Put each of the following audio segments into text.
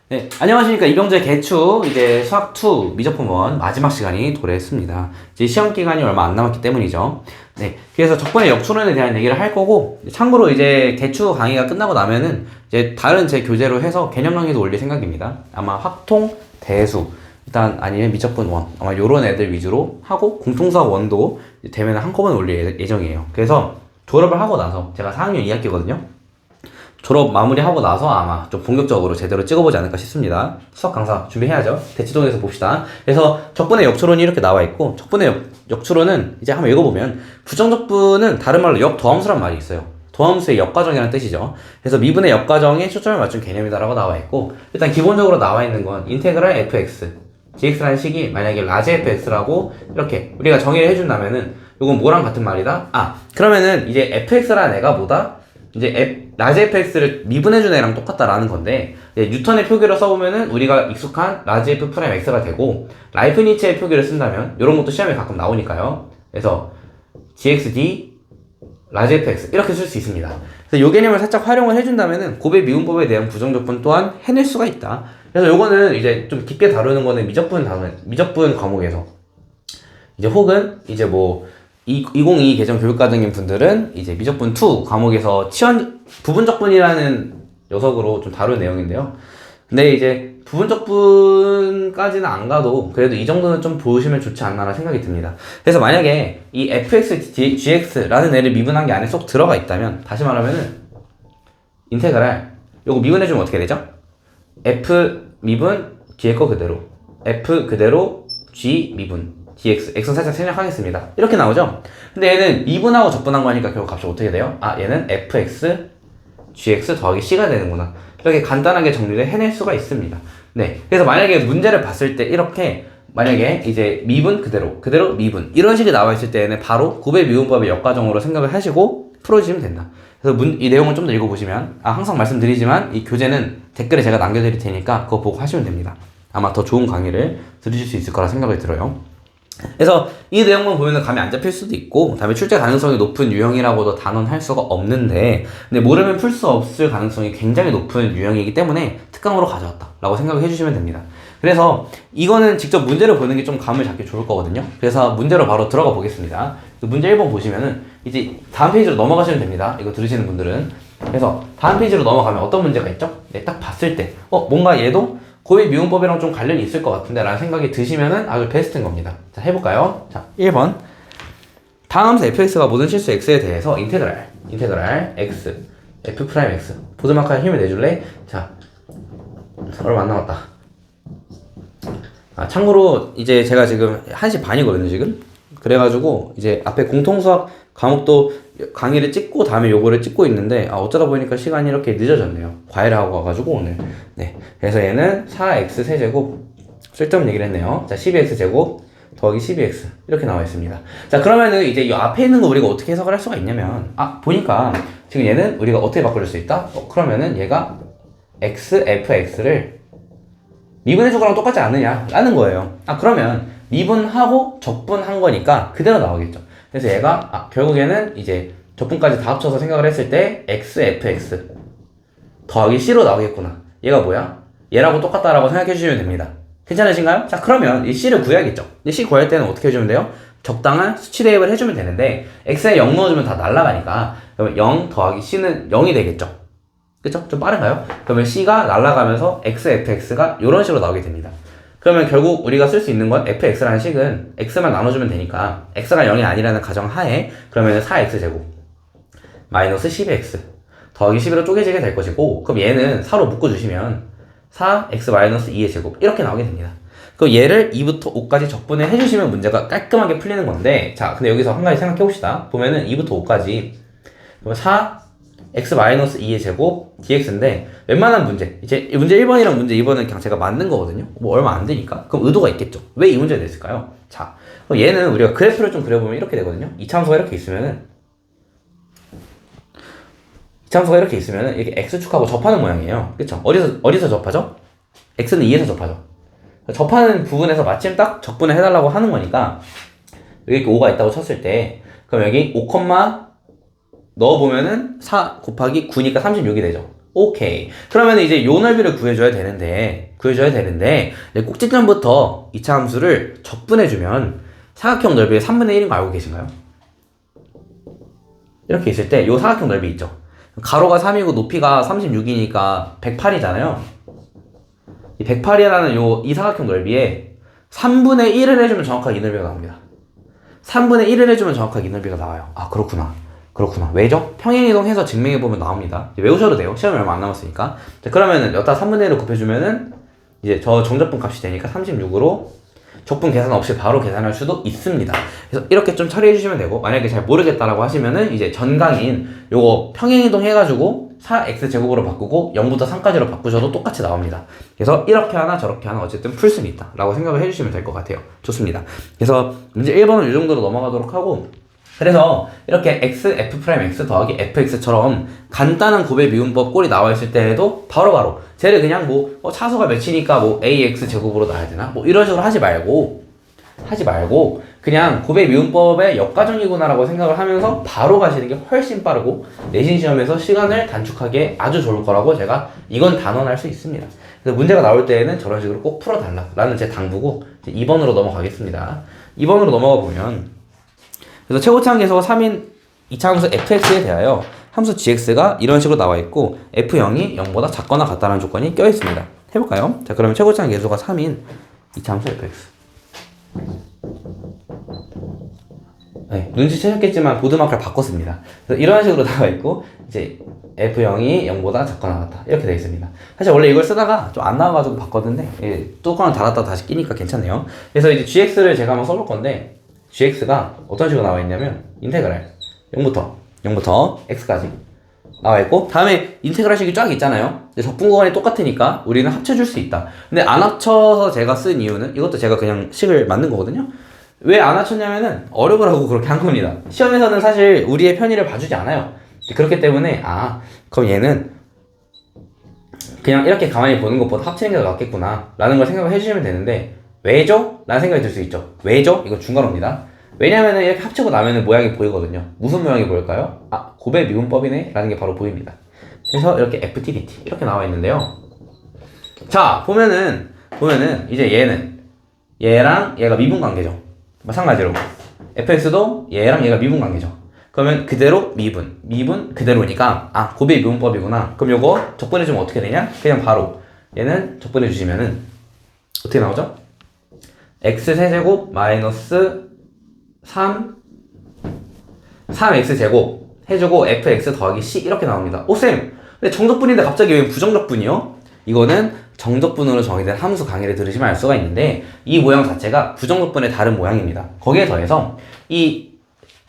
네, 안녕하십니까. 이병재 개추 이제 수학2 미적분 1 마지막 시간이 도래했습니다. 이제 시험 기간이 얼마 안 남았기 때문이죠. 네, 그래서 적분의 역추론에 대한 얘기를 할 거고, 참고로 이제 개추 강의가 끝나고 나면은 이제 다른 제 교재로 해서 개념 강의도 올릴 생각입니다. 아마 확통, 대수, 일단 아니면 미적분 1 아마 요런 애들 위주로 하고 공통수학 1도 되면 한꺼번에 올릴 예정이에요. 그래서 졸업을 하고 나서 제가 4학년 2학기거든요. 졸업 마무리하고 나서 아마 좀 본격적으로 제대로 찍어보지 않을까 싶습니다. 수학 강사 준비해야죠. 대치동에서 봅시다. 그래서 적분의 역추론이 이렇게 나와 있고, 적분의 역추론은 이제 한번 읽어보면, 부정적분은 다른 말로 역도함수란 말이 있어요. 도함수의 역과정이라는 뜻이죠. 그래서 미분의 역과정에 초점을 맞춘 개념이다라고 나와 있고, 일단 기본적으로 나와 있는 건 인테그랄 fx, gx라는 식이 만약에 라지 fx라고 이렇게 우리가 정의를 해준다면은 이건 뭐랑 같은 말이다? 그러면은 이제 fx라는 애가 뭐다? 이제 라지 fx를 미분해준 애랑 똑같다라는 건데, 뉴턴의 표기로 써보면은 우리가 익숙한 라지 f 프라임 x가 되고, 라이프니츠의 표기를 쓴다면 이런 것도 시험에 가끔 나오니까요. 그래서 gxd 라지 fx 이렇게 쓸 수 있습니다. 그래서 이 개념을 살짝 활용을 해준다면은 곱의 미분법에 대한 부정적분 또한 해낼 수가 있다. 그래서 요거는 이제 좀 깊게 다루는 거는 미적분 과목에서 이제 혹은 이제 뭐 2022 개정 교육과정인 분들은 이제 미적분 2 과목에서 부분적분이라는 녀석으로 좀 다룰 내용인데요. 근데 이제 부분적분까지는 안 가도 그래도 이 정도는 좀 보시면 좋지 않나라는 생각이 듭니다. 그래서 만약에 이 fx, gx라는 애를 미분한 게 안에 쏙 들어가 있다면, 다시 말하면은 인테그랄 요거 미분해주면 어떻게 되죠? f 미분 뒤에 거 그대로, f 그대로 g 미분 dx, x는 살짝 생략하겠습니다. 이렇게 나오죠? 근데 얘는 미분하고 적분한 거니까 결국 값이 어떻게 돼요? 얘는 fx gx 더하기 c가 되는구나. 이렇게 간단하게 정리를 해낼 수가 있습니다. 네. 그래서 만약에 문제를 봤을 때 이렇게 만약에 이제 미분 그대로 미분 이런 식이 나와 있을 때에는 바로 곱의 미분법의 역과정으로 생각을 하시고 풀어주시면 된다. 그래서 이 내용을 좀 더 읽어보시면, 항상 말씀드리지만 이 교재는 댓글에 제가 남겨드릴 테니까 그거 보고 하시면 됩니다. 아마 더 좋은 강의를 들으실 수 있을 거라 생각이 들어요. 그래서 이 내용만 보면 감이 안 잡힐 수도 있고, 그다음에 출제 가능성이 높은 유형이라고도 단언할 수가 없는데, 근데 모르면 풀 수 없을 가능성이 굉장히 높은 유형이기 때문에 특강으로 가져왔다 라고 생각을 해주시면 됩니다. 그래서 이거는 직접 문제를 보는 게 좀 감을 잡기 좋을 거거든요. 그래서 문제로 바로 들어가 보겠습니다. 문제 1번 보시면은 이제 다음 페이지로 넘어가시면 됩니다. 이거 들으시는 분들은. 그래서 다음 페이지로 넘어가면 어떤 문제가 있죠? 네, 딱 봤을 때 뭔가 얘도 곱의 미분법이랑 좀 관련이 있을 것 같은데 라는 생각이 드시면은 아주 베스트인 겁니다. 자, 해볼까요? 자, 1번. 다음 함수 fx가 모든 실수 x에 대해서 인테그랄 x f 프라임 x 보드마크에 힘을 내줄래? 자, 얼마 안 남았다. 참고로 이제 제가 지금 1시 반이거든요 지금. 그래가지고 이제 앞에 공통수학 과목도 강의를 찍고 다음에 요거를 찍고 있는데, 어쩌다 보니까 시간이 이렇게 늦어졌네요. 과외를 하고 와가지고 오늘. 네. 그래서 얘는 4x 세제곱, 쓸데없는 얘기를 했네요. 자, 12x 제곱 더하기 12x 이렇게 나와 있습니다. 자, 그러면은 이제 이 앞에 있는 거 우리가 어떻게 해석을 할 수가 있냐면, 보니까 지금 얘는 우리가 어떻게 바꿔줄 수 있다? 그러면은 얘가 x, fx를 미분해준 거랑 똑같지 않느냐 라는 거예요. 그러면 미분하고 적분한 거니까 그대로 나오겠죠. 그래서 얘가 결국에는 이제 적분까지 다 합쳐서 생각을 했을 때 x, fx 더하기 c로 나오겠구나. 얘가 뭐야? 얘라고 똑같다라고 생각해 주시면 됩니다. 괜찮으신가요? 자, 그러면 이 c를 구해야겠죠. 이 c 구할 때는 어떻게 해주면 돼요? 적당한 수치 대입을 해주면 되는데, x에 0 넣어주면 다 날아가니까, 그러면 0 더하기 c는 0이 되겠죠. 그쵸? 좀 빠른가요? 그러면 c가 날아가면서 x, fx가 이런 식으로 나오게 됩니다. 그러면 결국 우리가 쓸 수 있는 건 fx라는 식은 x만 나눠주면 되니까, x가 0이 아니라는 가정하에 그러면 4x제곱 마이너스 12x 더하기 11로 쪼개지게 될 것이고, 그럼 얘는 4로 묶어주시면 4x 마이너스 2의 제곱 이렇게 나오게 됩니다. 그럼 얘를 2부터 5까지 적분을 해주시면 문제가 깔끔하게 풀리는 건데, 자, 근데 여기서 한 가지 생각해 봅시다. 보면은 2부터 5까지 그러면 4x-2의 제곱 dx인데, 웬만한 문제, 이제 문제 1번이랑 문제 2번은 그냥 제가 만든 거거든요. 뭐 얼마 안 되니까. 그럼 의도가 있겠죠. 왜 이 문제를 냈을까요? 자, 그럼 얘는 우리가 그래프를 좀 그려보면 이렇게 되거든요. 이 참수가 이렇게 있으면은 이렇게 x축하고 접하는 모양이에요. 그쵸? 어디서 접하죠? x는 2에서 접하죠. 접하는 부분에서 마침 딱 적분을 해달라고 하는 거니까, 여기 이렇게 5가 있다고 쳤을 때, 그럼 여기 5, 넣어보면은 4 곱하기 9니까 36이 되죠. 오케이. 그러면 이제 요 넓이를 구해줘야 되는데 꼭지점부터 이차함수를 적분해주면 사각형 넓이의 3분의 1인 거 알고 계신가요? 이렇게 있을 때 요 사각형 넓이 있죠. 가로가 3이고 높이가 36이니까 108이잖아요. 이 108이라는 이 사각형 넓이에 3분의 1을 해주면 정확하게 이 넓이가 나옵니다. 3분의 1을 해주면 정확하게 이 넓이가 나와요. 아, 그렇구나. 왜죠? 평행이동해서 증명해보면 나옵니다. 외우셔도 돼요. 시험이 얼마 안 남았으니까. 자, 그러면은 여기다 3분의 1을 곱해주면은 이제 저 정적분 값이 되니까 36으로 적분 계산 없이 바로 계산할 수도 있습니다. 그래서 이렇게 좀 처리해 주시면 되고, 만약에 잘 모르겠다라고 하시면은 이제 전강인 요거 평행이동 해가지고 4x제곱으로 바꾸고 0부터 3까지로 바꾸셔도 똑같이 나옵니다. 그래서 이렇게 하나 저렇게 하나 어쨌든 풀 수는 있다 라고 생각을 해주시면 될 것 같아요. 좋습니다. 그래서 문제 1번은 이 정도로 넘어가도록 하고, 그래서 이렇게 x(f'(x) 더하기 fx처럼 간단한 곱의 미분법 꼴이 나와 있을 때에도 바로바로 쟤를 그냥 차수가 몇이니까 ax 제곱으로 나와야 되나? 이런 식으로 하지 말고 그냥 곱의 미분법의 역가정이구나 라고 생각을 하면서 바로 가시는 게 훨씬 빠르고 내신 시험에서 시간을 단축하기에 아주 좋을 거라고 제가 이건 단언할 수 있습니다. 그래서 문제가 나올 때에는 저런 식으로 꼭 풀어달라 라는 제 당부고, 이제 2번으로 넘어가겠습니다. 2번으로 넘어가 보면, 그래서 최고차항 계수가 3인 이차함수 fx에 대하여 함수 gx가 이런 식으로 나와 있고 f0이 0보다 작거나 같다는 조건이 껴 있습니다. 해볼까요? 자, 그러면 최고차항 계수가 3인 이차함수 fx. 네, 눈치채셨겠지만 보드마크를 바꿨습니다. 그래서 이런 식으로 나와 있고 이제 f0이 0보다 작거나 같다 이렇게 되어 있습니다. 사실 원래 이걸 쓰다가 좀 안 나와가지고 바꿨는데 뚜껑을 닫았다가 다시 끼니까 괜찮네요. 그래서 이제 gx를 제가 한번 써볼 건데, gx가 어떤 식으로 나와 있냐면 인테그랄 0부터 x까지 나와 있고, 다음에 인테그랄식이 쫙 있잖아요. 적분 구간이 똑같으니까 우리는 합쳐줄 수 있다. 근데 안 합쳐서 제가 쓴 이유는, 이것도 제가 그냥 식을 만든 거거든요. 왜 안 합쳤냐면은 어려우라고 그렇게 한 겁니다. 시험에서는 사실 우리의 편의를 봐주지 않아요. 그렇기 때문에 그럼 얘는 그냥 이렇게 가만히 보는 것보다 합치는 게 더 낫겠구나 라는 걸 생각을 해주시면 되는데, 왜죠? 라는 생각이 들 수 있죠. 왜죠? 이거 중괄호입니다. 왜냐면은 이렇게 합치고 나면은 모양이 보이거든요. 무슨 모양이 보일까요? 곱의 미분법이네? 라는 게 바로 보입니다. 그래서 이렇게 FTDT 이렇게 나와 있는데요. 자, 보면은 이제 얘랑 얘가 미분 관계죠. 마찬가지로 fx도 얘랑 얘가 미분 관계죠. 그러면 그대로 미분 그대로니까 곱의 미분법이구나. 그럼 요거 적분해주면 어떻게 되냐? 그냥 바로 얘는 적분해주시면은 어떻게 나오죠? x 세제곱 마이너스 3x 제곱 해주고 fx 더하기 c 이렇게 나옵니다. 쌤! 근데 정적분인데 갑자기 왜 부정적분이요? 이거는 정적분으로 정의된 함수 강의를 들으시면 알 수가 있는데, 이 모양 자체가 부정적분의 다른 모양입니다. 거기에 더해서 이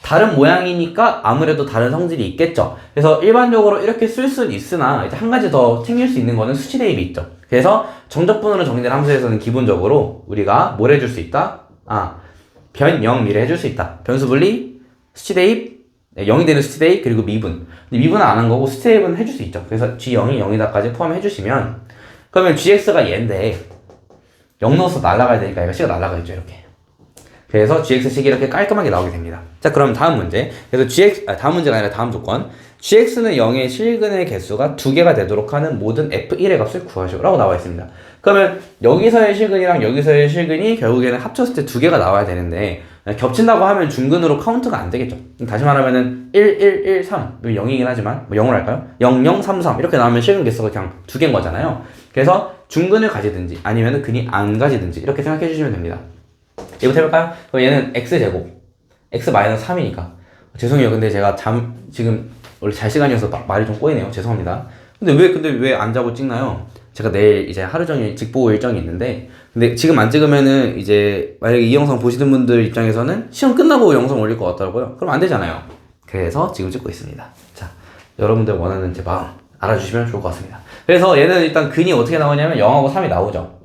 다른 모양이니까 아무래도 다른 성질이 있겠죠. 그래서 일반적으로 이렇게 쓸 수는 있으나 이제 한 가지 더 챙길 수 있는 거는 수치 대입이 있죠. 그래서 정적분으로 정의된 함수에서는 기본적으로 우리가 뭘 해줄 수 있다? 변영미를 해줄 수 있다. 변수 분리, 수치 대입, 0이 되는 수치 대입, 그리고 미분. 근데 미분은 안 한 거고 수치 대입은 해줄 수 있죠. 그래서 g0이 0이다까지 포함해 주시면, 그러면 gx가 얘인데 0 넣어서 날아가야 되니까 얘가 c가 날아가겠죠. 이렇게. 그래서 gx식이 이렇게 깔끔하게 나오게 됩니다. 자, 그럼 다음 문제. 그래서 다음 문제가 아니라 다음 조건. gx는 0의 실근의 개수가 2개가 되도록 하는 모든 f1의 값을 구하시오 라고 나와 있습니다. 그러면 여기서의 실근이랑 여기서의 실근이 결국에는 합쳤을 때 2개가 나와야 되는데, 겹친다고 하면 중근으로 카운트가 안 되겠죠. 다시 말하면은 1, 1, 1, 3 0이긴 하지만 0으로 할까요? 0, 0, 3, 3 이렇게 나오면 실근 개수가 그냥 2개인 거잖아요. 그래서 중근을 가지든지 아니면은 근이 안 가지든지 이렇게 생각해 주시면 됩니다. 얘부터 해볼까요? 그럼 얘는 x제곱 x-3이니까 죄송해요. 근데 제가 지금 원래 잘 시간이어서 말이 좀 꼬이네요. 죄송합니다. 근데 왜 안 자고 찍나요? 제가 내일 이제 하루 종일 직보 일정이 있는데, 근데 지금 안 찍으면은 이제 만약에 이 영상 보시는 분들 입장에서는 시험 끝나고 영상 올릴 것 같더라고요. 그럼 안 되잖아요. 그래서 지금 찍고 있습니다. 자, 여러분들 원하는 제 마음 알아주시면 좋을 것 같습니다. 그래서 얘는 일단 근이 어떻게 나오냐면 0하고 3이 나오죠.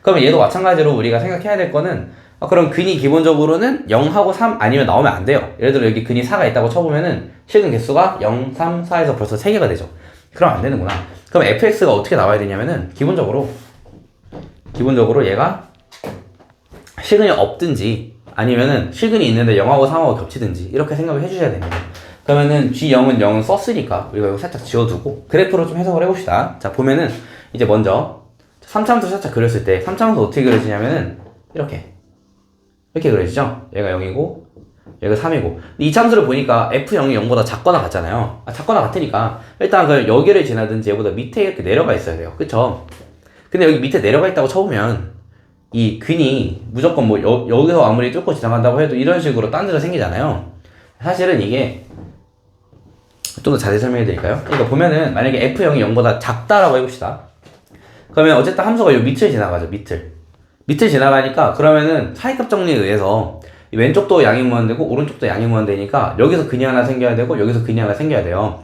그러면 얘도 마찬가지로 우리가 생각해야 될 거는, 그럼 근이 기본적으로는 0하고 3 아니면 나오면 안 돼요. 예를 들어 여기 근이 4가 있다고 쳐보면은 실근 개수가 0, 3, 4에서 벌써 3개가 되죠. 그럼 안 되는구나. 그럼 fx가 어떻게 나와야 되냐면은 기본적으로 얘가 실근이 없든지 아니면은 실근이 있는데 0하고 3하고 겹치든지 이렇게 생각을 해주셔야 됩니다. 그러면은 G0은 0은 썼으니까 우리가 이거 살짝 지워두고 그래프로 좀 해석을 해봅시다. 자, 보면은 이제 먼저 3차함수 살짝 그렸을 때 3차함수 어떻게 그려지냐면은 이렇게 그려지죠? 얘가 0이고 얘가 3이고 이 참수를 보니까 F0이 0보다 작거나 같잖아요. 작거나 같으니까 일단 그 여기를 지나든지 얘보다 밑에 이렇게 내려가 있어야 돼요. 그쵸? 근데 여기 밑에 내려가 있다고 쳐보면 이 근이 무조건 뭐 여기서 아무리 뚫고 지나간다고 해도 이런 식으로 딴 데로 생기잖아요. 사실은 이게 좀 더 자세히 설명해 드릴까요? 그러니까 보면은 만약에 F0이 0보다 작다라고 해봅시다. 그러면 어쨌든 함수가 요 밑을 지나가죠. 밑을 지나가니까 그러면은 차이값 정리에 의해서 왼쪽도 양이 무한되고 오른쪽도 양이 무한되니까 여기서 근이 하나 생겨야 되고 여기서 근이 하나 생겨야 돼요.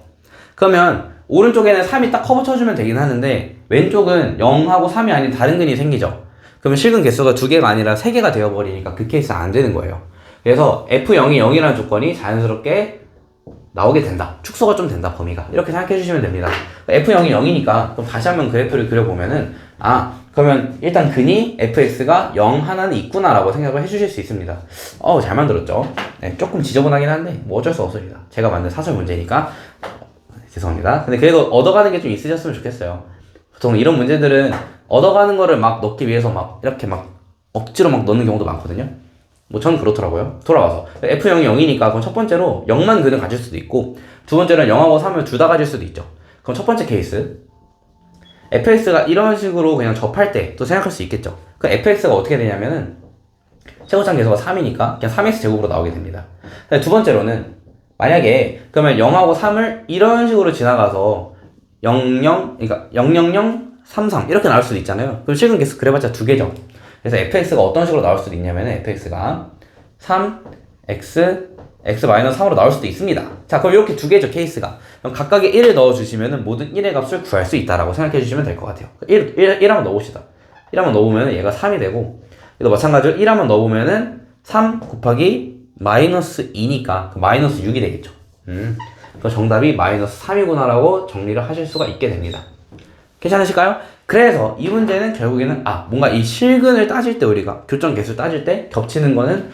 그러면 오른쪽에는 3이 딱 커버 쳐주면 되긴 하는데 왼쪽은 0하고 3이 아닌 다른 근이 생기죠. 그러면 실근 개수가 2개가 아니라 3개가 되어버리니까 그 케이스는 안 되는 거예요. 그래서 F0이 0이라는 조건이 자연스럽게 나오게 된다. 축소가 좀 된다, 범위가. 이렇게 생각해 주시면 됩니다. F0이 0이니까 그럼 다시 한번 그래프를 그려보면은 그러면 일단 근이 fx가 0 하나는 있구나 라고 생각을 해주실 수 있습니다. 잘 만들었죠? 네, 조금 지저분하긴 한데 뭐 어쩔 수 없습니다. 제가 만든 사설 문제니까 죄송합니다. 근데 그래도 얻어가는 게 좀 있으셨으면 좋겠어요. 보통 이런 문제들은 얻어가는 거를 막 넣기 위해서 막 이렇게 막 억지로 막 넣는 경우도 많거든요. 뭐 저는 그렇더라고요. 돌아와서 F0이 0이니까 그럼 첫 번째로 0만 근을 가질 수도 있고 두 번째는 0하고 3을 둘 다 가질 수도 있죠. 그럼 첫 번째 케이스 fx가 이런 식으로 그냥 접할 때 또 생각할 수 있겠죠. 그 fx가 어떻게 되냐면은 최고점 계수가 3이니까 그냥 3x 제곱으로 나오게 됩니다. 두 번째로는 만약에 그러면 0하고 3을 이런 식으로 지나가서 그러니까 00033 이렇게 나올 수도 있잖아요. 그럼 실근 개수 그래봤자 2개죠. 그래서 fx가 어떤 식으로 나올 수도 있냐면 fx가 3x-3으로 나올 수도 있습니다. 자, 그럼 이렇게 2개죠, 케이스가. 그럼 각각의 1을 넣어주시면 모든 1의 값을 구할 수 있다라고 생각해 주시면 될 것 같아요. 1 한번 넣어봅시다. 1 한번 넣어보면 얘가 3이 되고 얘도 마찬가지로 1 한번 넣어보면은 3 곱하기 마이너스 2니까 그 마이너스 6이 되겠죠. 그 정답이 마이너스 3이구나 라고 정리를 하실 수가 있게 됩니다. 괜찮으실까요? 그래서 이 문제는 결국에는 뭔가 이 실근을 따질 때 우리가 교점 개수 따질 때 겹치는 거는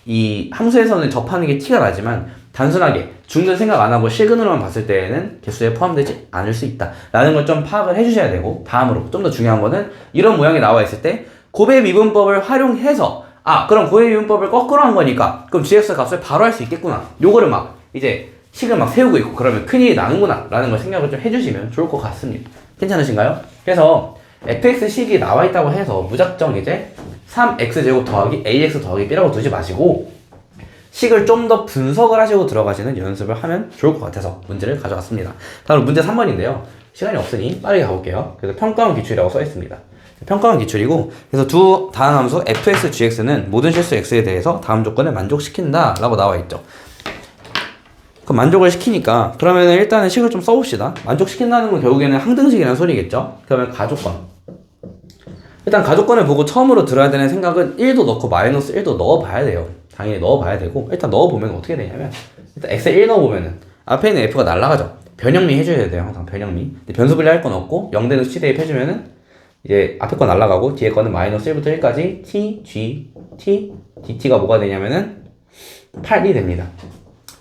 이 함수에서는 접하는 게 티가 나지만 단순하게 중근 생각 안 하고 실근으로만 봤을 때에는 개수에 포함되지 않을 수 있다 라는 걸 좀 파악을 해주셔야 되고, 다음으로 좀 더 중요한 거는 이런 모양이 나와 있을 때 곱의 미분법을 활용해서 그럼 곱의 미분법을 거꾸로 한 거니까 그럼 gx 값을 바로 할 수 있겠구나, 요거를 막 이제 식을 막 세우고 있고 그러면 큰일이 나는구나 라는 걸 생각을 좀 해주시면 좋을 것 같습니다. 괜찮으신가요? 그래서 fx식이 나와 있다고 해서 무작정 이제 3x제곱 더하기 ax 더하기 b라고 두지 마시고 식을 좀 더 분석을 하시고 들어가시는 연습을 하면 좋을 것 같아서 문제를 가져왔습니다. 다음 문제 3번인데요. 시간이 없으니 빠르게 가볼게요. 그래서 평가원 기출이라고 써 있습니다. 평가원 기출이고, 그래서 두 다음 함수 fx, gx는 모든 실수 x에 대해서 다음 조건을 만족시킨다 라고 나와 있죠. 그럼 만족을 시키니까 그러면 일단은 식을 좀 써봅시다. 만족시킨다는 건 결국에는 항등식이라는 소리겠죠. 그러면 가조건, 일단 가조건을 보고 처음으로 들어야 되는 생각은 1도 넣고 마이너스 1도 넣어봐야 돼요. 당연히 넣어봐야 되고, 일단 넣어보면 어떻게 되냐면 일단 x에 1 넣어보면은 앞에 있는 f가 날라가죠. 변형미 해줘야 돼요. 항상 변형미. 근데 변수 분리할 건 없고 0대는 수치 대입해주면은 이제 앞에 거 날라가고 뒤에 거는 마이너스 1부터 1까지 t, g, t, dt가 뭐가 되냐면은 8이 됩니다.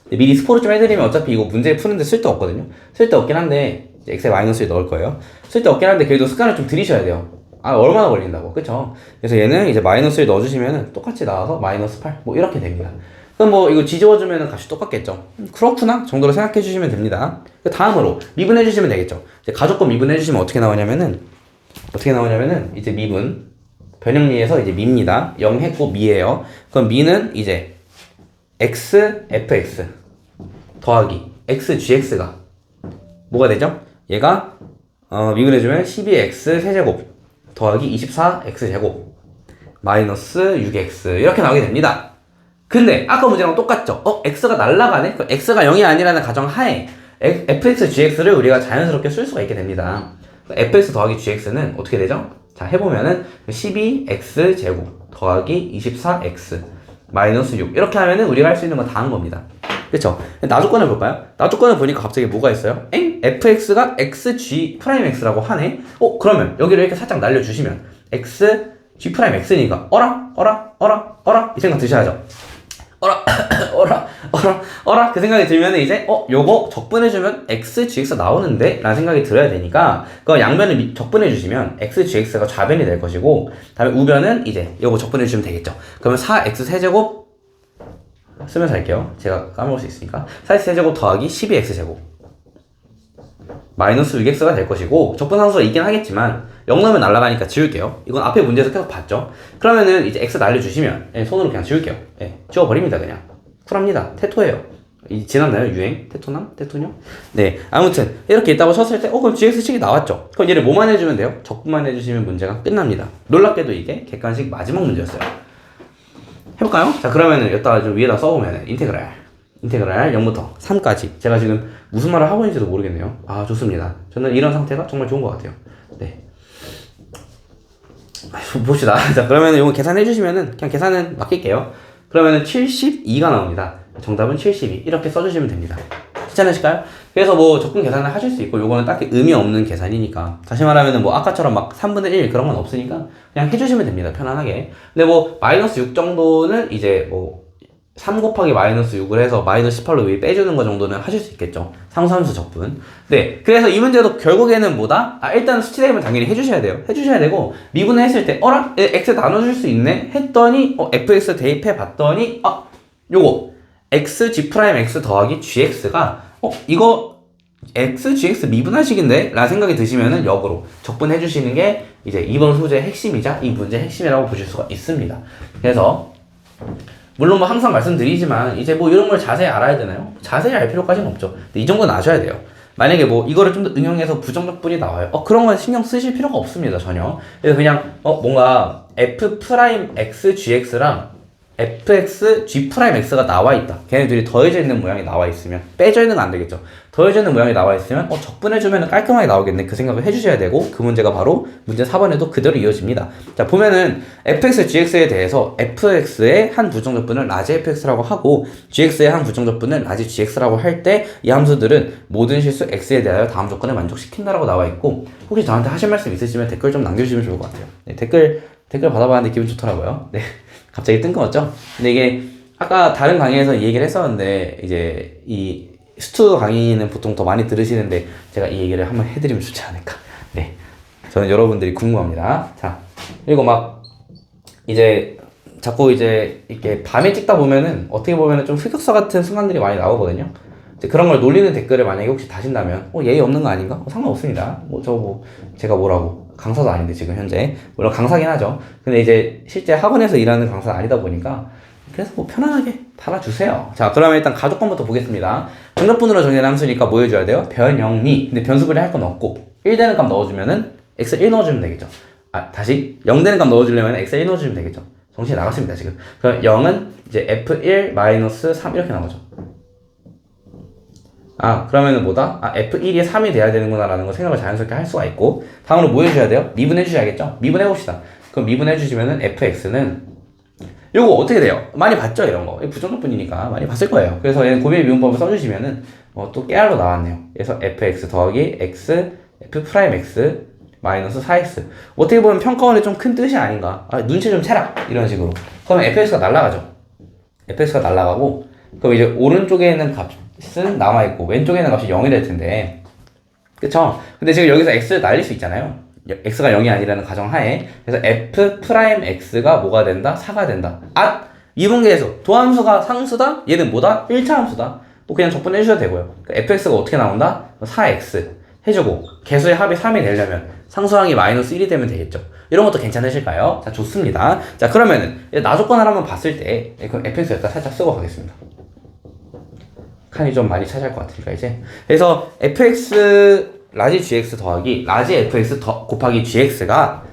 미리 스포를 좀 해드리면 어차피 이거 문제 푸는데 쓸데없거든요. 쓸데없긴 한데 이제 x에 마이너스 1 넣을 거예요. 쓸데없긴 한데 그래도 습관을 좀 들이셔야 돼요. 얼마나 걸린다고, 그쵸? 그래서 얘는 이제 마이너스 1 넣어주시면은 똑같이 나와서 마이너스 8 뭐 이렇게 됩니다. 그럼 뭐 이거 뒤집어주면은 값이 똑같겠죠? 그렇구나 정도로 생각해 주시면 됩니다. 다음으로 미분해 주시면 되겠죠? 이제 가족권 미분해 주시면 어떻게 나오냐면은 이제 미분 변형미에서 이제 미입니다. 0 했고 미예요. 그럼 미는 이제 x fx 더하기 x gx가 뭐가 되죠? 얘가 미분해주면 12x 세제곱 더하기 24x제곱 마이너스 6x 이렇게 나오게 됩니다. 근데 아까 문제랑 똑같죠? x가 날라가네? 그럼 x가 0이 아니라는 가정하에 fx, gx를 우리가 자연스럽게 쓸 수가 있게 됩니다. fx 더하기 gx는 어떻게 되죠? 자, 해보면은 12x제곱 더하기 24x 마이너스 6 이렇게 하면은 우리가 할 수 있는 건 다 한 겁니다. 그쵸? 나조건을 볼까요? 나조건을 보니까 갑자기 뭐가 있어요? fx가 xg'x라고 하네? 그러면 여기를 이렇게 살짝 날려주시면 xg'x니까 어라 이 생각 드셔야죠. 어라 그 생각이 들면 이제 요거 적분해주면 x, gx 나오는데 라는 생각이 들어야 되니까 그 양변을 적분해 주시면 x, gx가 좌변이 될 것이고 다음에 우변은 이제 요거 적분해 주시면 되겠죠. 그러면 4x 세제곱 쓰면서 할게요. 제가 까먹을 수 있으니까 4x 세제곱 더하기 12x 제곱 마이너스 6x가 될 것이고 적분상수가 있긴 하겠지만 0 넣으면 날아가니까 지울게요. 이건 앞에 문제에서 계속 봤죠. 그러면은 이제 x 날려주시면 손으로 그냥 지울게요. 지워버립니다. 그냥 쿨합니다. 테토예요. 지났나요? 유행? 테토남? 테토녀? 네, 아무튼 이렇게 있다고 쳤을 때 그럼 gx식이 나왔죠. 그럼 얘를 뭐만 해주면 돼요? 적분만 해주시면 문제가 끝납니다. 놀랍게도 이게 객관식 마지막 문제였어요. 해볼까요? 자, 그러면은 여기다가 좀 위에다 써보면 인테그랄 0부터 3까지 제가 지금 무슨 말을 하고 있는지도 모르겠네요. 아, 좋습니다. 저는 이런 상태가 정말 좋은 것 같아요. 네, 봅시다. 자, 그러면은 이거 계산해 주시면은 그냥 계산은 맡길게요. 그러면은 72가 나옵니다. 정답은 72 이렇게 써주시면 됩니다. 괜찮으실까요? 그래서 뭐 적분 계산을 하실 수 있고 요거는 딱히 의미 없는 계산이니까 다시 말하면은 뭐 아까처럼 막 3분의 1 그런 건 없으니까 그냥 해주시면 됩니다. 편안하게. 근데 뭐 마이너스 6 정도는 이제 뭐 3 곱하기 마이너스 6을 해서 마이너스 18로 위에 빼주는 거 정도는 하실 수 있겠죠. 상수함수 적분. 네. 그래서 이 문제도 결국에는 뭐다? 일단 수치 대입은 당연히 해주셔야 돼요. 해주셔야 되고, 미분했을 때, x 나눠줄 수 있네? 했더니, fx 대입해 봤더니, 요거. x, g 프라임 x 더하기 gx가, 이거, x, gx 미분하식인데? 라는 생각이 드시면은 역으로 적분해주시는 게 이제 이번 소재의 핵심이자 이 문제의 핵심이라고 보실 수가 있습니다. 그래서, 물론 뭐 항상 말씀드리지만 이제 뭐 이런 걸 자세히 알아야 되나요? 자세히 알 필요까지는 없죠. 근데 이 정도는 아셔야 돼요. 만약에 뭐 이거를 좀 더 응용해서 부정적분이 나와요. 그런 건 신경 쓰실 필요가 없습니다. 전혀. 그래서 그냥 뭔가 f 프라임 x gx랑 fx g 프라임 x가 나와 있다. 걔네들이 더해져 있는 모양이 나와 있으면 빼져 있는 건 안 되겠죠. 더해져 있는 모양이 나와 있으면 적분해주면 깔끔하게 나오겠네. 그 생각을 해주셔야 되고 그 문제가 바로 문제 4번에도 그대로 이어집니다. 자, 보면은 fx gx에 대해서 fx의 한 부정적분을 라지 fx라고 하고 gx의 한 부정적분을 라지 gx라고 할 때 이 함수들은 모든 실수 x에 대하여 다음 조건을 만족시킨다라고 나와 있고 혹시 저한테 하실 말씀 있으시면 댓글 좀 남겨주시면 좋을 것 같아요. 네, 댓글 받아봤는데 기분 좋더라고요. 네. 갑자기 뜬금없죠? 근데 이게 아까 다른 강의에서 이 얘기를 했었는데 이제 이 스투 강의는 보통 더 많이 들으시는데 제가 이 얘기를 한번 해드리면 좋지 않을까. 네, 저는 여러분들이 궁금합니다. 자, 그리고 막 이제 자꾸 이제 이렇게 밤에 찍다 보면은 어떻게 보면은 좀 흑역사 같은 순간들이 많이 나오거든요. 이제 그런 걸 놀리는 댓글을 만약에 혹시 다신다면 예의 없는 거 아닌가? 상관없습니다. 제가 뭐라고 강사도 아닌데 지금 현재 물론 강사긴 하죠. 근데 이제 실제 학원에서 일하는 강사는 아니다 보니까 그래서 뭐 편안하게 달아주세요. 자, 그러면 일단 가족권부터 보겠습니다. 정답분으로 정리한 함수니까 뭐 해줘야 돼요? 변영리. 근데 변수분리 할 건 없고 1 되는 값 넣어주면은 x 1 넣어주면 되겠죠. 다시 0 되는 값 넣어주려면 x 1 넣어주면 되겠죠. 정신이 나갔습니다 지금. 그럼 0은 이제 f1 3 이렇게 나오죠. 그러면은 뭐다? F1이 3이 돼야 되는구나 라는 거 생각을 자연스럽게 할 수가 있고 다음으로 뭐 해줘야 돼요? 미분해 주셔야겠죠? 미분해 봅시다. 그럼 미분해 주시면은 fx는 요거 어떻게 돼요? 많이 봤죠? 이런 거. 부정적분이니까 많이 봤을 거예요. 그래서 얘는 고비의 미분법을 써주시면은 또 깨알로 나왔네요. 그래서 fx 더하기 x f 프라임 x 마이너스 4x 어떻게 보면 평가원의 좀 큰 뜻이 아닌가. 눈치 좀 채라 이런 식으로. 그러면 fx가 날아가죠. fx가 날아가고 그럼 이제 오른쪽에 있는 값은 남아있고 왼쪽에 있는 값이 0이 될 텐데 그쵸? 근데 지금 여기서 x를 날릴 수 있잖아요. x가 0이 아니라는 가정하에 그래서 f 프라임 x가 뭐가 된다? 4가 된다. 이분계에서 도함수가 상수다? 얘는 뭐다? 1차 함수다. 또 그냥 적분해 주셔도 되고요. fx가 어떻게 나온다? 4x 해주고 개수의 합이 3이 되려면 상수항이 마이너스 1이 되면 되겠죠. 이런 것도 괜찮으실까요? 자, 좋습니다. 자, 그러면은 나조건을 한번 봤을 때 그럼 fx 여기다 살짝 쓰고 가겠습니다. 칸이 좀 많이 차지할 것 같으니까 이제 그래서 fx 라지 gx 더하기 라지 fx 곱하기 gx가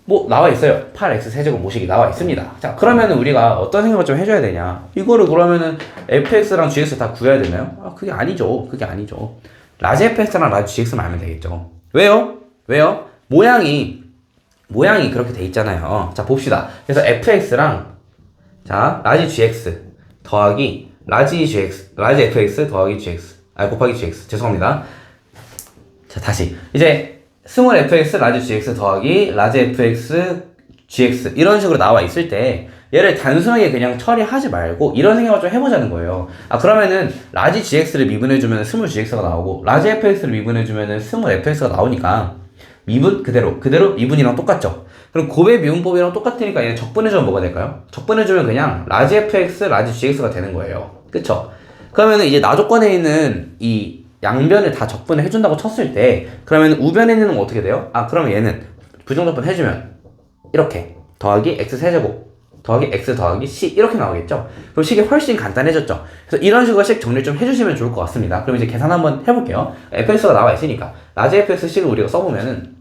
뭐 나와 있어요. 8x 세제곱 모식이 나와 있습니다. 자, 그러면은 우리가 어떤 생각을 좀 해줘야 되냐? 이거를 그러면은 fx랑 gx 다 구해야 되나요? 그게 아니죠. 라지 fx랑 라지 gx만 알면 되겠죠. 왜요? 모양이 그렇게 돼 있잖아요. 자, 봅시다. 그래서 fx랑 라지 gx 더하기 라지 fx 더하기 gx 곱하기 gx 죄송합니다. 자, 다시 이제 스몰 fx 라지 gx 더하기 라지 fx gx 이런 식으로 나와 있을 때 얘를 단순하게 그냥 처리하지 말고 이런 생각을 좀 해보자는 거예요. 아 그러면은 라지 gx를 미분해주면 스몰 gx가 나오고 라지 fx를 미분해주면 스몰 fx가 나오니까 미분 그대로 미분이랑 똑같죠. 그럼 곱의 미분법이랑 똑같으니까 얘는 적분해주면 뭐가 될까요? 적분해주면 그냥 라지 fx, 라지 gx가 되는 거예요. 그쵸? 그러면은 이제 나조건에 있는 이 양변을 다 적분을 해준다고 쳤을 때 그러면 우변에 있는 건 어떻게 돼요? 아 그러면 얘는 부정적분 해주면 이렇게 더하기 x세제곱 더하기 x 더하기 c 이렇게 나오겠죠? 그럼 식이 훨씬 간단해졌죠? 그래서 이런 식으로 식 정리 좀 해주시면 좋을 것 같습니다. 그럼 이제 계산 한번 해볼게요. fx가 나와 있으니까 라지 fx 식을 우리가 써보면은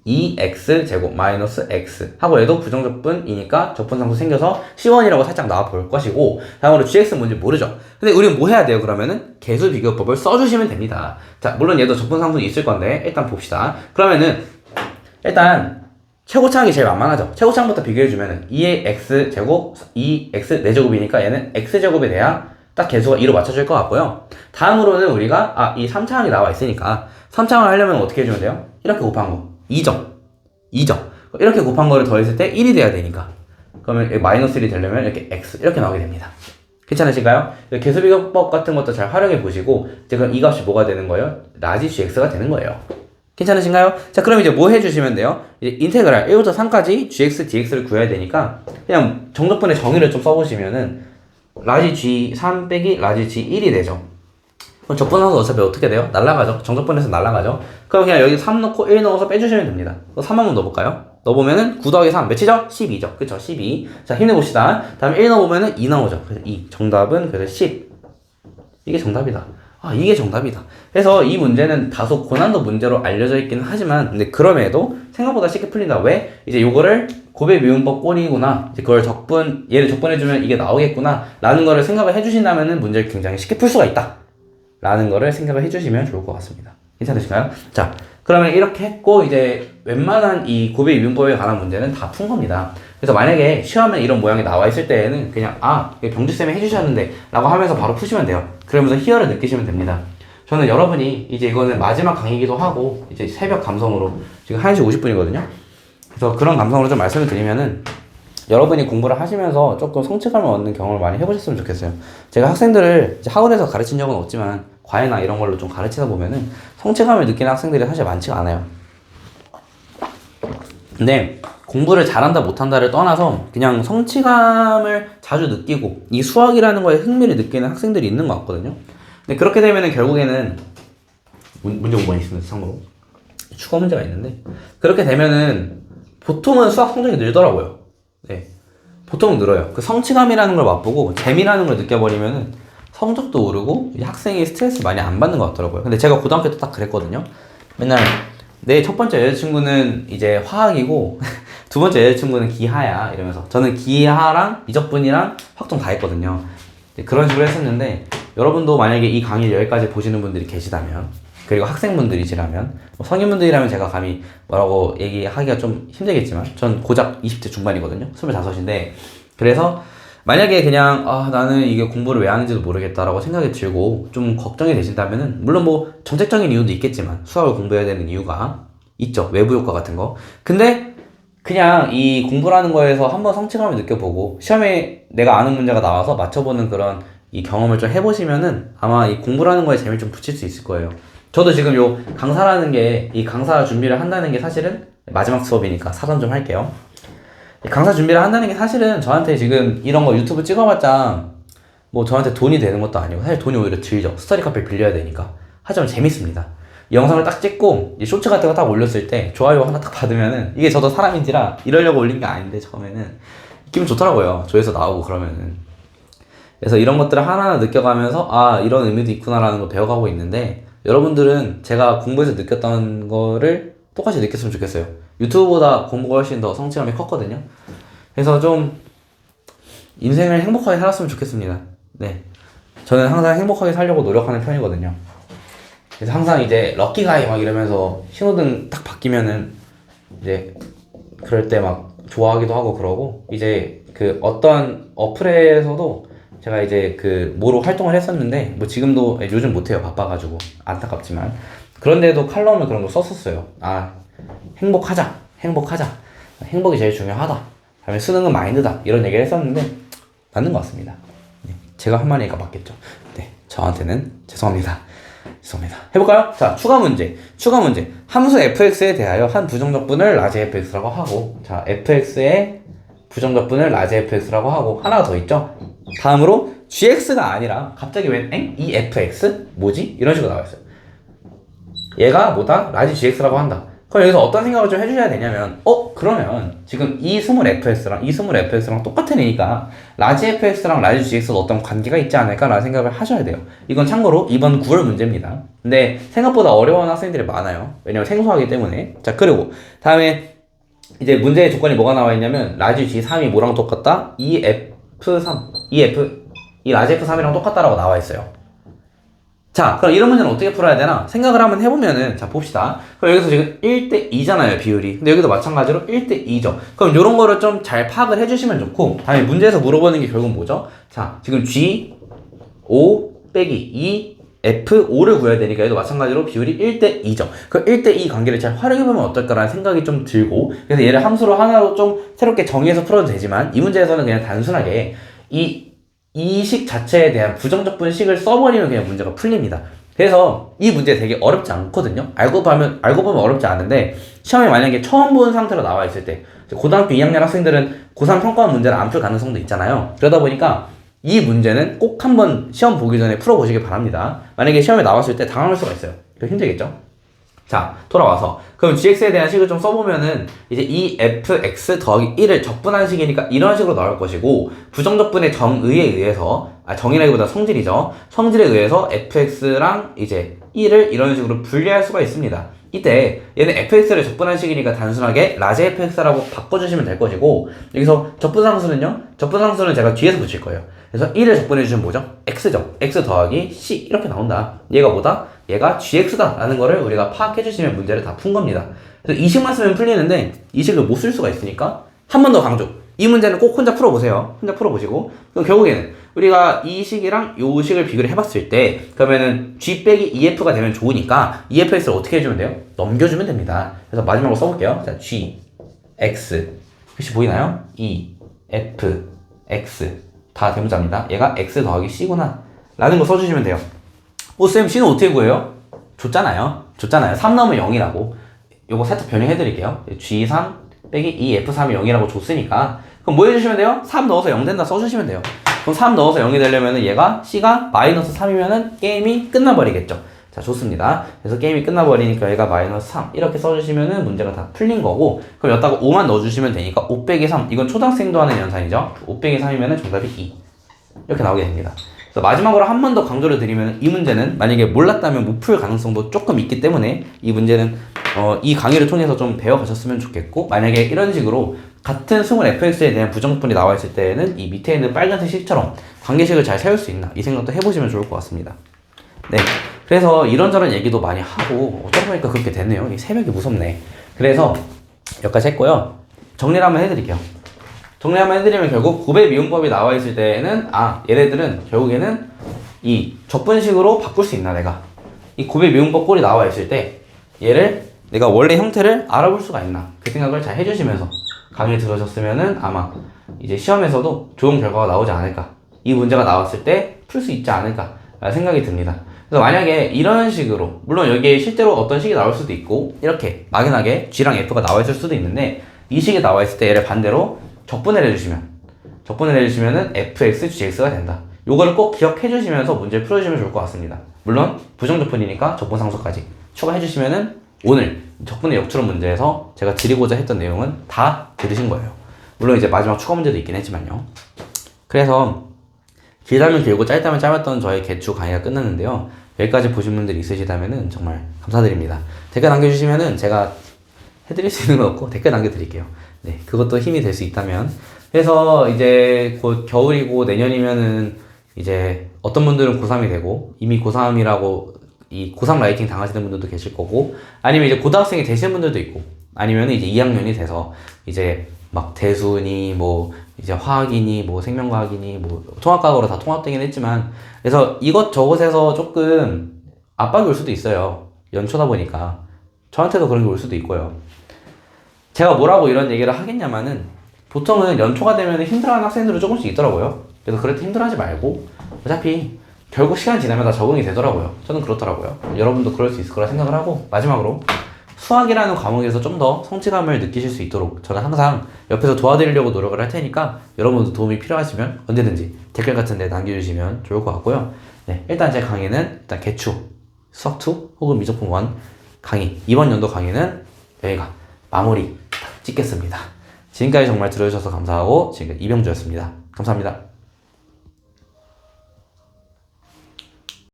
2x제곱 마이너스 x 하고 얘도 부정적분이니까 적분상수 생겨서 C1이라고 살짝 나와 볼 것이고 다음으로 gx는 뭔지 모르죠. 근데 우리는 뭐 해야 돼요? 그러면은 개수 비교법을 써주시면 됩니다. 자 물론 얘도 적분상수 있을 건데 일단 봅시다. 그러면은 일단 최고차항이 제일 만만하죠. 최고차항부터 비교해주면은 2의 x제곱 2x 4제곱이니까 얘는 x제곱에 대한 딱 개수가 2로 맞춰질 것 같고요. 다음으로는 우리가 이 3차항이 나와 있으니까 3차항을 하려면 어떻게 해주면 돼요? 이렇게 곱한 거 2점 이렇게 곱한 거를 더했을 때 1이 돼야 되니까 그러면 마이너스 1이 되려면 이렇게 x 이렇게 나오게 됩니다. 괜찮으실까요? 개수비교법 같은 것도 잘 활용해 보시고 이제 그럼 이 값이 뭐가 되는 거예요? 라지 gx가 되는 거예요. 괜찮으신가요? 자 그럼 이제 뭐 해주시면 돼요? 이제 인테그랄 1부터 3까지 gx, dx를 구해야 되니까 그냥 정적분의 정의를 좀 써보시면은 라지 g3 빼기 라지 g1이 되죠. 그럼 적분하고 어차피 어떻게 돼요? 날라가죠. 정적분에서 날라가죠. 그럼 그냥 여기 3 넣고 1 넣어서 빼주시면 됩니다. 3 한번 넣어볼까요? 넣어보면은 9 더하기 3 몇이죠? 12죠. 그쵸? 12. 자 힘내봅시다. 다음 1 넣어보면은 2 나오죠. 그래서 2. 정답은 그래서 10. 이게 정답이다. 이게 정답이다. 그래서 이 문제는 다소 고난도 문제로 알려져 있긴 하지만 근데 그럼에도 생각보다 쉽게 풀린다. 왜? 이제 요거를 곱의 미분법 꼴이구나. 이제 그걸 얘를 적분해주면 이게 나오겠구나. 라는 거를 생각을 해주신다면은 문제를 굉장히 쉽게 풀 수가 있다. 라는 거를 생각을 해주시면 좋을 것 같습니다. 괜찮으신가요? 자, 그러면 이렇게 했고 이제 웬만한 이 곱의 미분법에 관한 문제는 다 푼 겁니다. 그래서 만약에 시험에 이런 모양이 나와 있을 때에는 그냥 병주쌤이 해주셨는데 라고 하면서 바로 푸시면 돼요. 그러면서 희열을 느끼시면 됩니다. 저는 여러분이 이제 이거는 마지막 강의이기도 하고 이제 새벽 감성으로 지금 1시 50분이거든요. 그래서 그런 감성으로 좀 말씀을 드리면은 여러분이 공부를 하시면서 조금 성취감을 얻는 경험을 많이 해보셨으면 좋겠어요. 제가 학생들을 이제 학원에서 가르친 적은 없지만 과외나 이런 걸로 좀 가르치다 보면은 성취감을 느끼는 학생들이 사실 많지가 않아요. 근데 공부를 잘한다 못한다를 떠나서 그냥 성취감을 자주 느끼고 이 수학이라는 거에 흥미를 느끼는 학생들이 있는 것 같거든요. 근데 그렇게 되면은 결국에는 문제 5번 있습니다. 참고로 추가 문제가 있는데 그렇게 되면은 보통은 수학 성적이 늘더라고요. 네, 보통 늘어요. 그 성취감이라는 걸 맛보고 재미라는 걸 느껴버리면은 성적도 오르고 학생이 스트레스 많이 안 받는 것 같더라고요. 근데 제가 고등학교 때 딱 그랬거든요. 맨날 내 첫 번째 여자친구는 이제 화학이고 두 번째 여자친구는 기하야 이러면서 저는 기하랑 미적분이랑 확정 다 했거든요. 그런 식으로 했었는데 여러분도 만약에 이 강의를 여기까지 보시는 분들이 계시다면 그리고 학생분들이시라면 성인분들이라면 제가 감히 뭐라고 얘기하기가 좀 힘들겠지만 전 고작 20대 중반이거든요. 25인데 그래서 만약에 그냥 나는 이게 공부를 왜 하는지도 모르겠다라고 생각이 들고 좀 걱정이 되신다면은 물론 뭐 정책적인 이유도 있겠지만 수학을 공부해야 되는 이유가 있죠. 외부 효과 같은 거. 근데 그냥 이 공부라는 거에서 한번 성취감을 느껴보고 시험에 내가 아는 문제가 나와서 맞춰보는 그런 이 경험을 좀 해보시면은 아마 이 공부라는 거에 재미를 좀 붙일 수 있을 거예요. 저도 지금 요 강사라는 게 이 강사 준비를 한다는 게 사실은 마지막 수업이니까 사전 좀 할게요. 강사 준비를 한다는 게 사실은 저한테 지금 이런 거 유튜브 찍어봤자 뭐 저한테 돈이 되는 것도 아니고 사실 돈이 오히려 들죠. 스터디 카페 빌려야 되니까. 하지만 재밌습니다. 이 영상을 딱 찍고 이 쇼츠 같은 거 딱 올렸을 때 좋아요 하나 딱 받으면은 이게 저도 사람인지라 이러려고 올린 게 아닌데 처음에는 기분 좋더라고요. 조회수 나오고 그러면은. 그래서 이런 것들을 하나하나 느껴가면서 이런 의미도 있구나라는 걸 배워가고 있는데 여러분들은 제가 공부해서 느꼈던 거를 똑같이 느꼈으면 좋겠어요. 유튜브보다 공부가 훨씬 더 성취감이 컸거든요. 그래서 좀 인생을 행복하게 살았으면 좋겠습니다. 네, 저는 항상 행복하게 살려고 노력하는 편이거든요. 그래서 항상 이제 럭키가이 막 이러면서 신호등 딱 바뀌면은 이제 그럴 때 막 좋아하기도 하고 그러고 이제 그 어떤 어플에서도 제가 이제 그 뭐로 활동을 했었는데 뭐 지금도 요즘 못해요. 바빠가지고 안타깝지만 그런데도 칼럼을 그런 거 썼었어요. 행복하자 행복이 제일 중요하다 다음에 수능은 마인드다 이런 얘기를 했었는데 맞는 것 같습니다. 네, 제가 한 말이니까 맞겠죠. 네, 저한테는 죄송합니다. 해볼까요? 자, 추가 문제. 함수 fx에 대하여 한 부정적분을 라지 fx라고 하고, 자, fx의 부정적분을 라지 fx라고 하고, 하나가 더 있죠? 다음으로 gx가 아니라 갑자기 웬 이 fx? 뭐지? 이런 식으로 나와있어요. 얘가 뭐다? 라지 gx라고 한다. 그럼 여기서 어떤 생각을 좀 해주셔야 되냐면, 그러면 지금 이 스몰 fx랑 똑같은 애니까 라지 fx랑 라지 gx도 어떤 관계가 있지 않을까라는 생각을 하셔야 돼요. 이건 참고로 이번 9월 문제입니다. 근데 생각보다 어려워하는 학생들이 많아요. 왜냐면 생소하기 때문에. 자, 그리고 다음에 이제 문제의 조건이 뭐가 나와 있냐면 라지 g3이 뭐랑 똑같다? 이 라지 f3이랑 똑같다라고 나와 있어요. 자, 그럼 이런 문제는 어떻게 풀어야 되나? 생각을 한번 해보면은, 자, 봅시다. 그럼 여기서 지금 1대2잖아요, 비율이. 근데 여기도 마찬가지로 1대2죠. 그럼 이런 거를 좀 잘 파악을 해주시면 좋고, 다음에 문제에서 물어보는 게 결국 뭐죠? 자, 지금 G5 빼기 2 F5를 구해야 되니까 얘도 마찬가지로 비율이 1대2죠. 그 1대2 관계를 잘 활용해보면 어떨까라는 생각이 좀 들고, 그래서 얘를 함수로 하나로 좀 새롭게 정의해서 풀어도 되지만, 이 문제에서는 그냥 단순하게 이 식 자체에 대한 부정적분 식을 써버리면 그냥 문제가 풀립니다. 그래서 이 문제 되게 어렵지 않거든요. 알고 보면 어렵지 않은데 시험에 만약에 처음 본 상태로 나와 있을 때 고등학교 2학년 학생들은 고3 평가원 문제를 안 풀 가능성도 있잖아요. 그러다 보니까 이 문제는 꼭 한번 시험 보기 전에 풀어보시길 바랍니다. 만약에 시험에 나왔을 때 당황할 수가 있어요. 힘들겠죠? 자, 돌아와서 그럼 gx에 대한 식을 좀 써보면은 이제 이 fx 더하기 1을 적분한 식이니까 이런 식으로 나올 것이고, 부정적분의 정의에 의해서, 정의라기보다 성질이죠. 성질에 의해서 fx랑 이제 1을 이런 식으로 분리할 수가 있습니다. 이때 얘는 fx를 적분한 식이니까 단순하게 라지 fx라고 바꿔주시면 될 것이고, 여기서 적분상수는 제가 뒤에서 붙일 거예요. 그래서 1을 적분해주시면 뭐죠? x죠. x 더하기 c 이렇게 나온다. 얘가 뭐다? 얘가 gx다 라는 거를 우리가 파악해주시면 문제를 다 푼 겁니다. 그래서 이 식만 쓰면 풀리는데 이 식을 못 쓸 수가 있으니까 한 번 더 강조. 이 문제는 꼭 혼자 풀어보세요. 혼자 풀어보시고, 그럼 결국에는 우리가 이 식이랑 요 식을 비교를 해봤을 때 그러면은 g 빼기 2f가 되면 좋으니까 2fx를 어떻게 해주면 돼요? 넘겨주면 됩니다. 그래서 마지막으로 써볼게요. 자, g, x 혹시 보이나요? 2, f, x 다 대문자입니다. 얘가 x 더하기 c구나 라는 거 써주시면 돼요. 쌤, c는 어떻게 구해요? 줬잖아요. 3 넣으면 0이라고. 요거 살짝 변형해드릴게요. G3 빼기 2F3이 0이라고 줬으니까. 그럼 뭐 해주시면 돼요? 3 넣어서 0 된다 써주시면 돼요. 그럼 3 넣어서 0이 되려면은 얘가 C가 마이너스 3이면은 게임이 끝나버리겠죠. 자, 좋습니다. 그래서 게임이 끝나버리니까 얘가 마이너스 3. 이렇게 써주시면은 문제가 다 풀린 거고, 그럼 여기다가 5만 넣어주시면 되니까 5 빼기 3. 이건 초등학생도 하는 연산이죠. 5 빼기 3이면은 정답이 2. 이렇게 나오게 됩니다. 마지막으로 한 번 더 강조를 드리면 이 문제는 만약에 몰랐다면 못 풀 가능성도 조금 있기 때문에 이 문제는 이 강의를 통해서 좀 배워가셨으면 좋겠고, 만약에 이런 식으로 같은 스몰 fx에 대한 부정분이 나와 있을 때는 이 밑에 있는 빨간색 식처럼 관계식을 잘 세울 수 있나 이 생각도 해보시면 좋을 것 같습니다. 네, 그래서 이런저런 얘기도 많이 하고 어쩌다 보니까 그렇게 됐네요. 이 새벽이 무섭네. 그래서 여기까지 했고요. 정리를 한번 해드릴게요. 정리 한번 해드리면 결국 곱의 미분법이 나와 있을 때에는 얘네들은 결국에는 이 적분식으로 바꿀 수 있나, 내가 이 곱의 미분법 꼴이 나와 있을 때 얘를 내가 원래 형태를 알아볼 수가 있나, 그 생각을 잘 해주시면서 강의 들으셨으면은 아마 이제 시험에서도 좋은 결과가 나오지 않을까, 이 문제가 나왔을 때 풀 수 있지 않을까 라는 생각이 듭니다. 그래서 만약에 이런 식으로, 물론 여기에 실제로 어떤 식이 나올 수도 있고 이렇게 막연하게 G랑 F가 나와 있을 수도 있는데, 이 식이 나와 있을 때 얘를 반대로 적분을 해주시면은 fx, gx가 된다. 요거를 꼭 기억해 주시면서 문제를 풀어주시면 좋을 것 같습니다. 물론 부정적분이니까 적분상수까지 추가해 주시면은 오늘 적분의 역추론 문제에서 제가 드리고자 했던 내용은 다 들으신 거예요. 물론 이제 마지막 추가 문제도 있긴 했지만요. 그래서 길다면 길고 짧다면 짧았던 저의 개추 강의가 끝났는데요. 여기까지 보신 분들이 있으시다면은 정말 감사드립니다. 댓글 남겨주시면은 제가 해드릴 수 있는 건 없고 댓글 남겨드릴게요. 네, 그것도 힘이 될 수 있다면. 그래서 이제 곧 겨울이고 내년이면은 이제 어떤 분들은 고3이 되고 이미 고3이라고 이 고3 라이팅 당하시는 분들도 계실 거고, 아니면 이제 고등학생이 되시는 분들도 있고, 아니면 이제 2학년이 돼서 이제 막 대수니 뭐 이제 화학이니 뭐 생명과학이니 뭐 통합과학으로 다 통합되긴 했지만, 그래서 이것저것에서 조금 압박이 올 수도 있어요. 연초다 보니까 저한테도 그런 게 올 수도 있고요. 제가 뭐라고 이런 얘기를 하겠냐마는 보통은 연초가 되면 힘들어하는 학생들은 조금씩 있더라고요. 그래서 그럴 때 힘들어하지 말고 어차피 결국 시간 지나면 다 적응이 되더라고요. 저는 그렇더라고요. 여러분도 그럴 수 있을 거라 생각을 하고, 마지막으로 수학이라는 과목에서 좀 더 성취감을 느끼실 수 있도록 저는 항상 옆에서 도와드리려고 노력을 할 테니까 여러분도 도움이 필요하시면 언제든지 댓글 같은 데 남겨주시면 좋을 것 같고요. 네, 일단 제 강의는 일단 개추, 수학2 혹은 미적분 1 강의, 이번 연도 강의는 여기가 마무리 짓겠습니다. 지금까지 정말 들어주셔서 감사하고, 지금 이병주였습니다. 감사합니다.